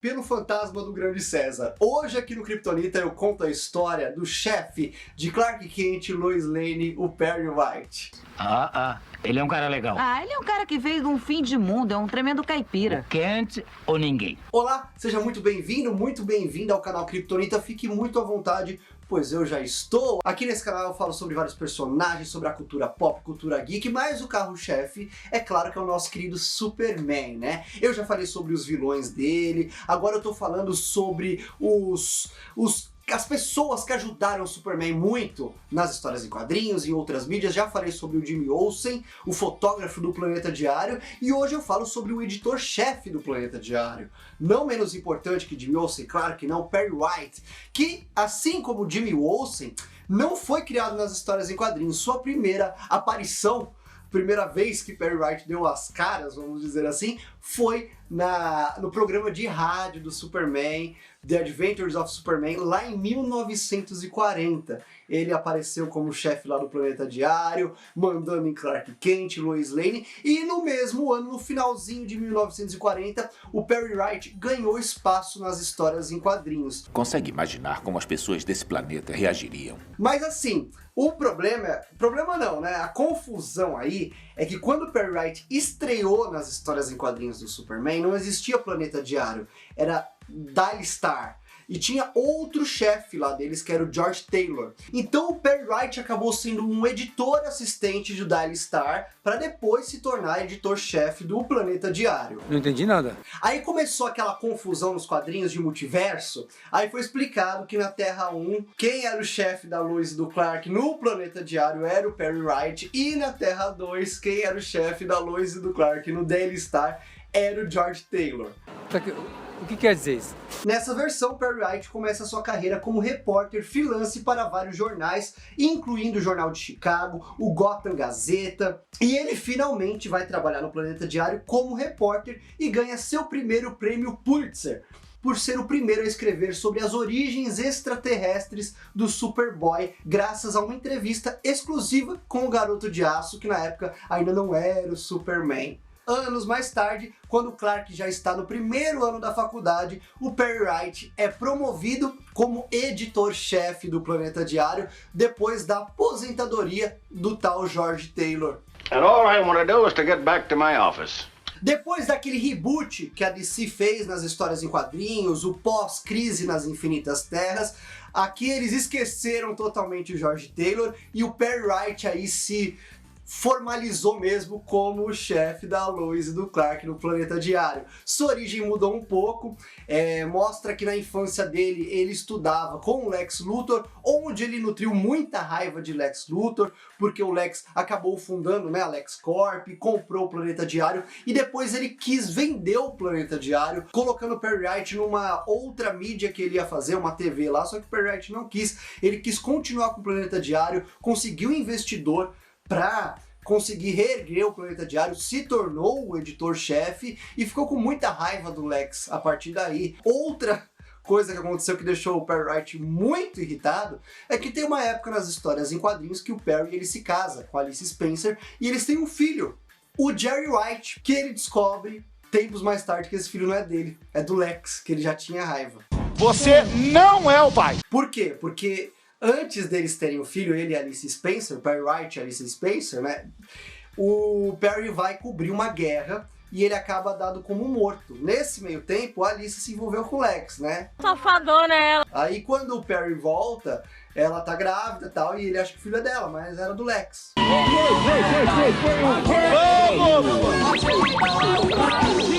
pelo fantasma do grande César. Hoje aqui no Kryptonita eu conto a história do chefe de Clark Kent, Lois Lane, o Perry White. Ele é um cara legal. Ele é um cara que veio de um fim de mundo, é um tremendo caipira. Kent ou ninguém. Olá, seja muito bem-vindo, muito bem-vinda ao canal Kryptonita. Fique muito à vontade, pois eu já estou. Aqui nesse canal eu falo sobre vários personagens, sobre a cultura pop, cultura geek, mas o carro-chefe, é claro que é o nosso querido Superman, né? Eu já falei sobre os vilões dele, agora eu tô falando sobre as pessoas que ajudaram o Superman muito nas histórias em quadrinhos e em outras mídias. Já falei sobre o Jimmy Olsen, o fotógrafo do Planeta Diário, e hoje eu falo sobre o editor-chefe do Planeta Diário. Não menos importante que Jimmy Olsen, claro que não, Perry White, que, assim como o Jimmy Olsen, não foi criado nas histórias em quadrinhos. Sua primeira aparição, primeira vez que Perry White deu as caras, vamos dizer assim, foi no programa de rádio do Superman, The Adventures of Superman, lá em 1940. Ele apareceu como chefe lá do Planeta Diário, mandando em Clark Kent, Lois Lane, e no mesmo ano, no finalzinho de 1940, o Perry White ganhou espaço nas histórias em quadrinhos. Consegue imaginar como as pessoas desse planeta reagiriam? Mas assim, o problema não, né? A confusão aí é que quando o Perry White estreou nas histórias em quadrinhos do Superman, não existia Planeta Diário, era Daily Star. E tinha outro chefe lá deles, que era o George Taylor. Então o Perry White acabou sendo um editor assistente do Daily Star, para depois se tornar editor-chefe do Planeta Diário. Não entendi nada. Aí começou aquela confusão nos quadrinhos de multiverso, aí foi explicado que na Terra 1, quem era o chefe da Lois e do Clark no Planeta Diário era o Perry White, e na Terra 2, quem era o chefe da Lois e do Clark no Daily Star era o George Taylor. O que quer dizer isso? Nessa versão, Perry White começa sua carreira como repórter freelance para vários jornais, incluindo o Jornal de Chicago, o Gotham Gazeta, e ele finalmente vai trabalhar no Planeta Diário como repórter e ganha seu primeiro prêmio Pulitzer, por ser o primeiro a escrever sobre as origens extraterrestres do Superboy, graças a uma entrevista exclusiva com o Garoto de Aço, que na época ainda não era o Superman. Anos mais tarde, quando Clark já está no primeiro ano da faculdade, o Perry White é promovido como editor-chefe do Planeta Diário, depois da aposentadoria do tal George Taylor. And all I want to do is to get back to my office. Depois daquele reboot que a DC fez nas histórias em quadrinhos, o pós-crise nas Infinitas Terras, aqui eles esqueceram totalmente o George Taylor e o Perry White aí se formalizou mesmo como o chefe da Lois e do Clark no Planeta Diário. Sua origem mudou um pouco, mostra que na infância dele ele estudava com o Lex Luthor, onde ele nutriu muita raiva de Lex Luthor, porque o Lex acabou fundando, né, a LexCorp, comprou o Planeta Diário, e depois ele quis vender o Planeta Diário, colocando o Perry White numa outra mídia que ele ia fazer, uma TV lá, só que o Perry White não quis, ele quis continuar com o Planeta Diário, conseguiu um investidor para conseguir reerguer o Planeta Diário, se tornou o editor-chefe e ficou com muita raiva do Lex a partir daí. Outra coisa que aconteceu que deixou o Perry White muito irritado é que tem uma época nas histórias em quadrinhos que o Perry ele se casa com a Alice Spencer e eles têm um filho, o Jerry White, que ele descobre tempos mais tarde que esse filho não é dele, é do Lex, que ele já tinha raiva. Você não é o pai! Por quê? Porque antes deles terem o filho, ele e Alice Spencer, Perry White e Alice Spencer, né? O Perry vai cobrir uma guerra e ele acaba dado como morto. Nesse meio tempo, a Alice se envolveu com o Lex, né? Safadona ela. Aí quando o Perry volta, ela tá grávida e tal, e ele acha que o filho é dela, mas era do Lex. Vamos!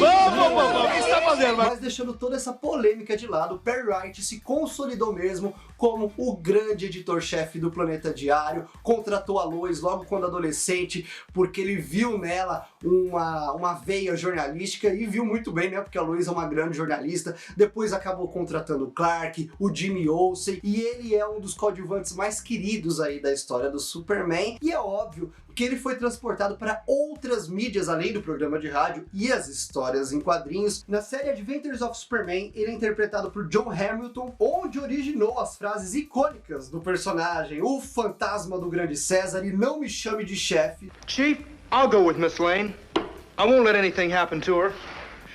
O que você tá fazendo? Mas deixando toda essa polêmica de lado, Perry White se consolidou mesmo como o grande editor-chefe do Planeta Diário, contratou a Lois logo quando adolescente, porque ele viu nela uma veia jornalística, e viu muito bem, né, porque a Lois é uma grande jornalista. Depois acabou contratando o Clark, o Jimmy Olsen, e ele é um dos coadjuvantes mais queridos aí da história do Superman, e é óbvio que ele foi transportado para outras mídias além do programa de rádio e as histórias em quadrinhos. Na série Adventures of Superman, ele é interpretado por John Hamilton, onde originou as frases icônicas do personagem, o fantasma do grande César, e não me chame de chefe. Chief, I'll go with Miss Lane. I won't let anything happen to her.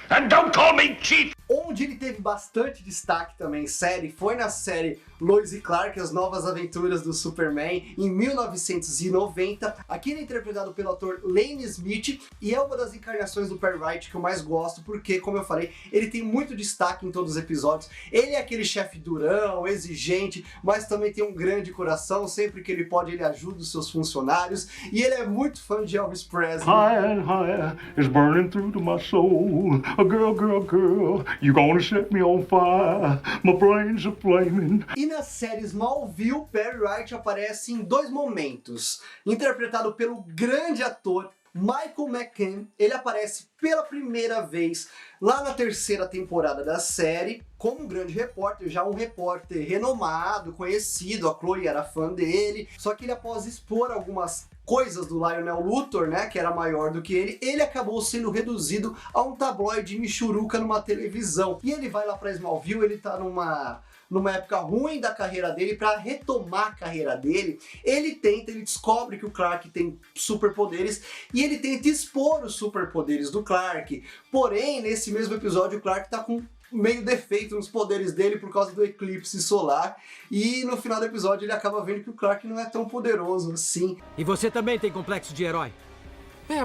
And don't call me Chief! Onde Onde ele teve bastante destaque também em série foi na série Lois e Clark, As Novas Aventuras do Superman, em 1990. Aqui ele é interpretado pelo ator Lane Smith e é uma das encarnações do Perry Wright que eu mais gosto, porque, como eu falei, ele tem muito destaque em todos os episódios. Ele é aquele chefe durão, exigente, mas também tem um grande coração. Sempre que ele pode, ele ajuda os seus funcionários. E ele é muito fã de Elvis Presley. High and higher is burning through to my soul. A girl, girl, girl, you gonna set me on fire. My brains are flaming. E na série Smallville, Perry Wright aparece em 2 momentos. Interpretado pelo grande ator Michael McCann, ele aparece pela primeira vez lá na 3ª temporada da série, como um grande repórter, já um repórter renomado, conhecido, a Chloe era fã dele, só que ele, após expor algumas coisas do Lionel Luthor, né, que era maior do que ele acabou sendo reduzido a um tabloide michuruca numa televisão. E ele vai lá pra Smallville, ele tá numa época ruim da carreira dele. Para retomar a carreira dele, ele descobre que o Clark tem superpoderes e ele tenta expor os superpoderes do Clark. Porém, nesse mesmo episódio, o Clark tá com meio defeito nos poderes dele por causa do eclipse solar, e no final do episódio ele acaba vendo que o Clark não é tão poderoso assim. E você também tem complexo de herói?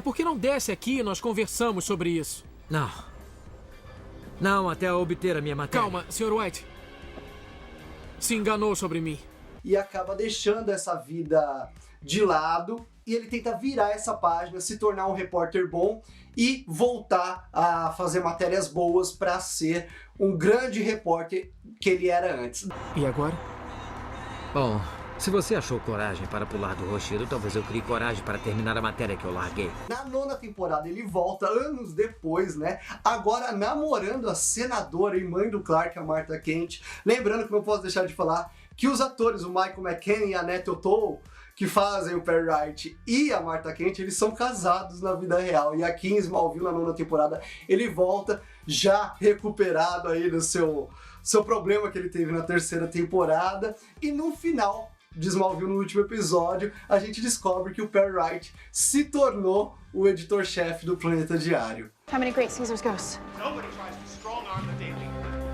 Por que não desce aqui e nós conversamos sobre isso? Não, até obter a minha matéria. Calma, Sr. White. Se enganou sobre mim. E acaba deixando essa vida de lado, e ele tenta virar essa página, se tornar um repórter bom e voltar a fazer matérias boas para ser um grande repórter que ele era antes. E agora? Bom, se você achou coragem para pular do rochedo, talvez eu crie coragem para terminar a matéria que eu larguei. Na 9ª temporada ele volta, anos depois, né? Agora namorando a senadora e mãe do Clark, a Martha Kent. Lembrando que não posso deixar de falar que os atores, o Michael McCann e a Annette O'Toole, que fazem o Perry Wright e a Martha Kent, eles são casados na vida real. E aqui em Smallville, na 9ª temporada, ele volta já recuperado aí do seu problema que ele teve na 3ª temporada. E no final de Smallville, no último episódio, a gente descobre que o Perry Wright se tornou o editor-chefe do Planeta Diário. How many Great Caesar's ghosts? Nobody tries to strong-arm the Daily.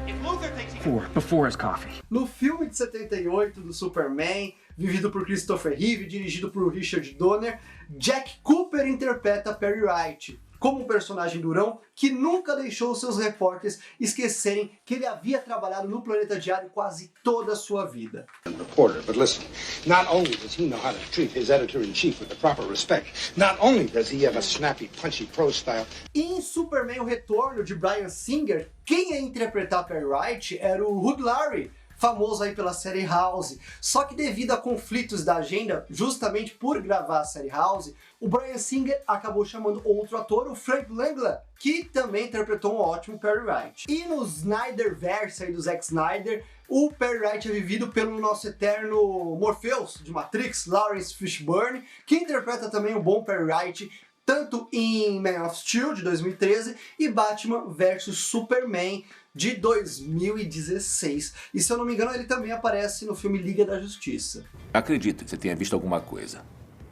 If Luthor thinks he 4 before his coffee. No filme de 78 do Superman, vivido por Christopher Reeve, dirigido por Richard Donner, Jack Cooper interpreta Perry Wright como um personagem durão que nunca deixou seus repórteres esquecerem que ele havia trabalhado no Planeta Diário quase toda a sua vida. Reporter, but listen, not only does he know how to treat his editor-in-chief with the proper respect, not only does he have a snappy, punchy prose style. E em Superman, o Retorno, de Bryan Singer, quem ia interpretar Perry Wright era o Hugh Laurie, famoso aí pela série House. Só que devido a conflitos da agenda, justamente por gravar a série House, o Bryan Singer acabou chamando outro ator, o Frank Langella, que também interpretou um ótimo Perry Wright. E no Snyderverse aí do Zack Snyder, o Perry Wright é vivido pelo nosso eterno Morpheus de Matrix, Lawrence Fishburne, que interpreta também o bom Perry Wright, tanto em Man of Steel, de 2013, e Batman vs Superman, de 2016. E se eu não me engano, ele também aparece no filme Liga da Justiça. Acredito que você tenha visto alguma coisa,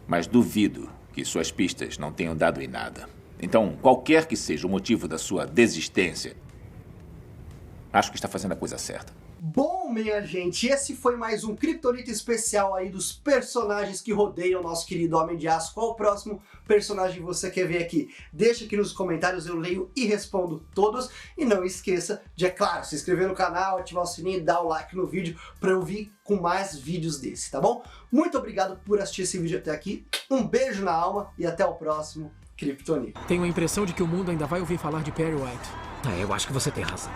mas duvido que suas pistas não tenham dado em nada. Então, qualquer que seja o motivo da sua desistência, acho que está fazendo a coisa certa. Bom, minha gente, esse foi mais um Kryptonita especial aí dos personagens que rodeiam o nosso querido Homem de Aço. Qual o próximo personagem você quer ver aqui? Deixa aqui nos comentários, eu leio e respondo todos. E não esqueça de, é claro, se inscrever no canal, ativar o sininho e dar o like no vídeo para eu vir com mais vídeos desse, tá bom? Muito obrigado por assistir esse vídeo até aqui. Um beijo na alma e até o próximo Kryptonita. Tenho a impressão de que o mundo ainda vai ouvir falar de Perry White. Eu acho que você tem razão.